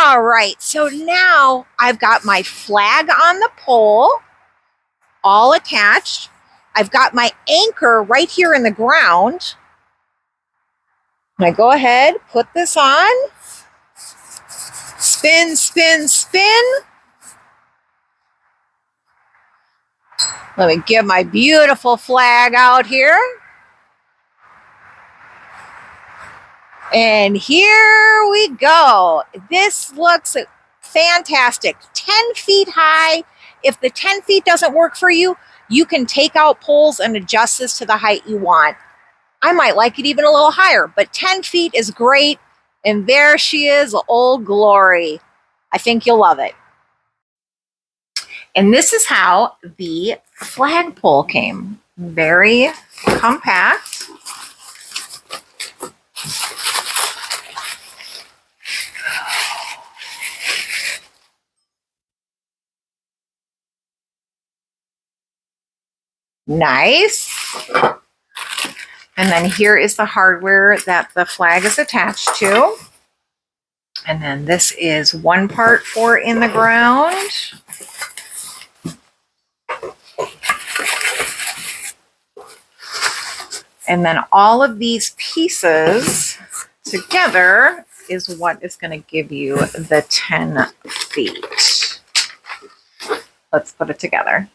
All right, so now I've got my flag on the pole, all attached. I've got my anchor right here in the ground. I go ahead, put this on, spin, spin, spin. Let me get my beautiful flag out here. And here we go. This looks fantastic. 10 feet high. If the 10 feet doesn't work for you, you can take out poles and adjust this to the height you want. I might like it even a little higher, but 10 feet is great. And there she is, Old Glory. I think you'll love it. And this is how the flagpole came. Very compact. Nice. And then here is the hardware that the flag is attached to. And then this is one part for in the ground. And then all of these pieces together is what is going to give you the 10 feet. Let's put it together.